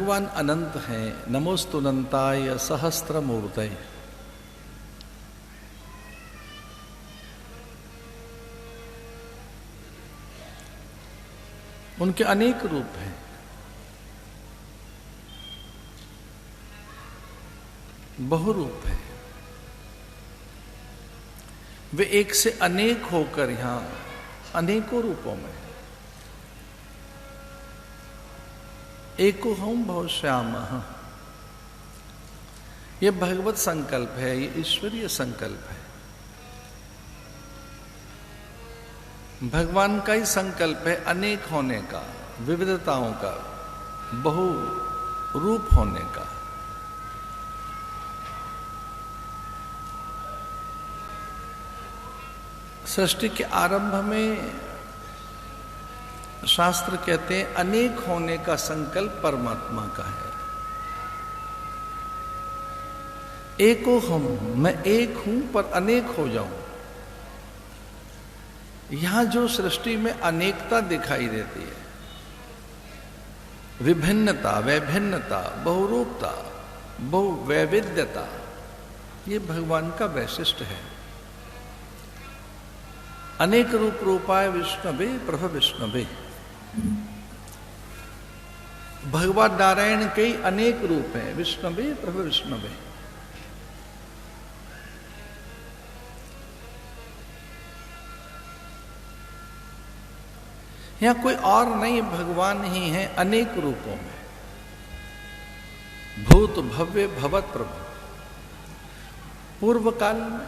भगवान अनंत हैं। नमोस्तुनंताय सहस्त्रमूर्तये। उनके अनेक रूप हैं। बहुरूप है। वे एक से अनेक होकर यहां अनेकों रूपों में। एको हम बहु श्याम, ये भगवत संकल्प है, ये ईश्वरीय संकल्प है। भगवान का ही संकल्प है अनेक होने का, विविधताओं का, बहु रूप होने का। सृष्टि के आरंभ में शास्त्र कहते हैं अनेक होने का संकल्प परमात्मा का है। एको हम, मैं एक हूं पर अनेक हो जाऊं। यहां जो सृष्टि में अनेकता दिखाई देती है, विभिन्नता, वैभिन्नता, बहुरूपता, बहुवैविध्यता, ये भगवान का वैशिष्ट्य है। अनेक रूप रूपाय विष्णवे प्रभ विष्णवे। भगवान नारायण के अनेक रूप हैं, विष्णवे प्रभ विष्णवे। यहां कोई और नहीं, भगवान ही है अनेक रूपों में। भूत भव्य भवत प्रभु। पूर्व काल में,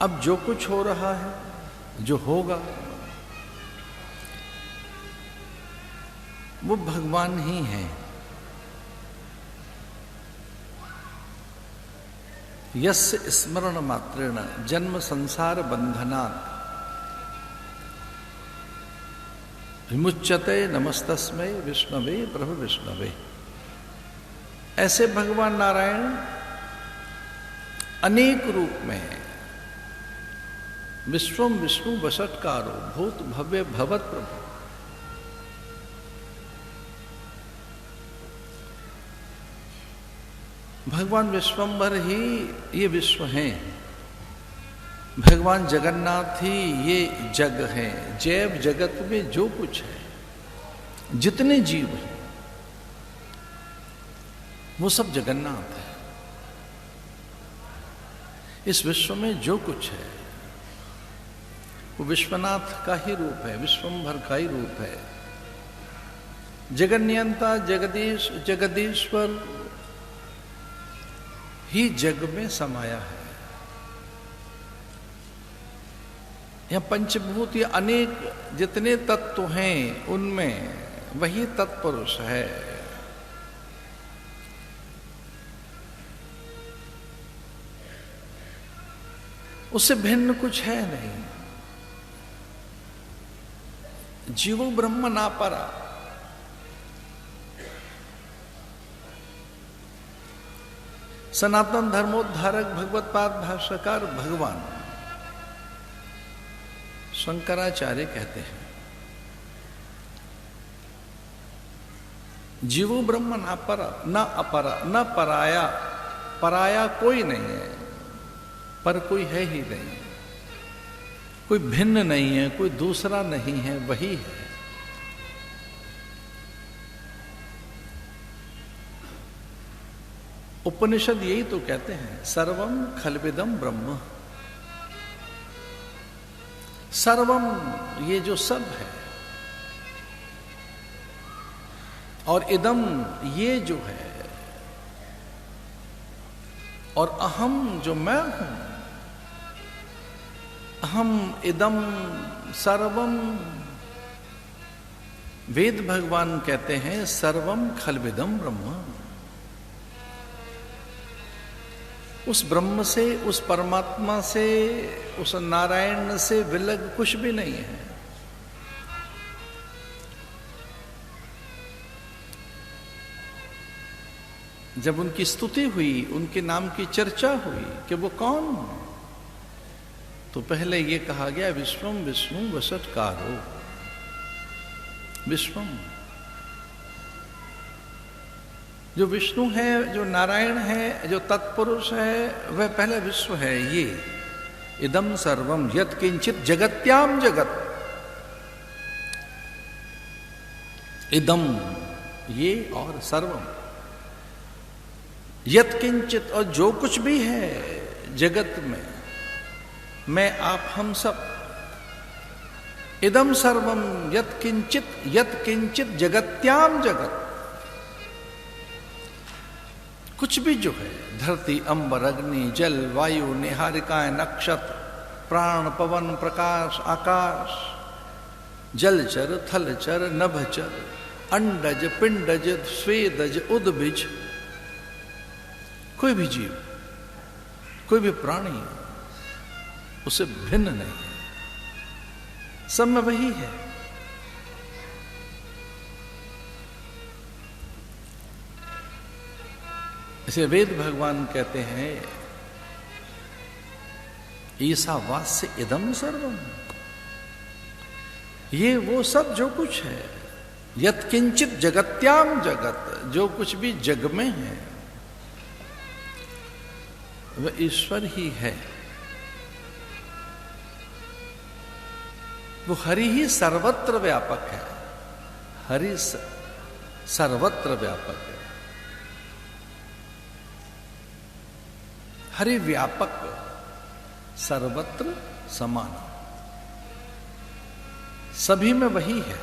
अब जो कुछ हो रहा है, जो होगा, वो भगवान ही है। यस्य स्मरण मात्रेण जन्म संसार बंधनात् विमुच्यते नमस्तस्मै विष्णवे प्रभु विष्णवे। ऐसे भगवान नारायण अनेक रूप में है। विश्वम विष्णु वषट्कारो भूत भव्य भवत प्रभु। भगवान विश्वम्भर ही ये विश्व हैं। भगवान जगन्नाथ ही ये जग है। जैव जगत में जो कुछ है, जितने जीव हैं, वो सब जगन्नाथ है। इस विश्व में जो कुछ है वो विश्वनाथ का ही रूप है, विश्वम्भर का ही रूप है। जगन्नियंता जगदीश जगदीश्वर ही जग में समाया है। यह पंचभूत, ये अनेक जितने तत्व हैं उनमें वही तत्पुरुष है। उससे भिन्न कुछ है नहीं। जीवो ब्रह्म ना परा। सनातन धर्मोद्धारक भगवत्पाद भाष्यकार भगवान शंकराचार्य कहते हैं, जीवो ब्रह्म ना परा न अपरा न पराया। पराया कोई नहीं है, पर कोई है ही नहीं। कोई भिन्न नहीं है, कोई दूसरा नहीं है, वही है। उपनिषद यही तो कहते हैं, सर्वम खल्विदम ब्रह्म। सर्वम, ये जो सब है, और इदम, ये जो है, और अहम, जो मैं हूं, अहम इदम सर्वम। वेद भगवान कहते हैं सर्वम खल्विदम ब्रह्म। उस ब्रह्म से, उस परमात्मा से, उस नारायण से विलग कुछ भी नहीं है। जब उनकी स्तुति हुई, उनके नाम की चर्चा हुई कि वो कौन, तो पहले ये कहा गया विश्वम विष्णु वषट्कारो। विश्वम, जो विष्णु है, जो नारायण है, जो तत्पुरुष है, वह पहले विश्व है। ये इदम सर्वम यत् किंचित जगत्याम जगत, इदम ये और सर्वम यत् किंचित और जो कुछ भी है जगत में, मैं आप हम सब, इदम सर्वम यत् किंचित जगत्याम जगत, कुछ भी जो है, धरती अंबर अग्नि जल वायु निहारिकाएं नक्षत्र प्राण पवन प्रकाश आकाश, जलचर थलचर नभचर अंडज पिंडज स्वेदज उद्भिज, कोई भी जीव, कोई भी प्राणी उससे भिन्न नहीं है, सब में वही है। इसे वेद भगवान कहते हैं ईशावास्य इदम सर्वम, ये वो सब जो कुछ है, यत् किंचित जगत्याम जगत, जो कुछ भी जग में है वह ईश्वर ही है। वो हरि ही सर्वत्र व्यापक है, हरि सर्वत्र व्यापक है, हरि व्यापक सर्वत्र समान, सभी में वही है।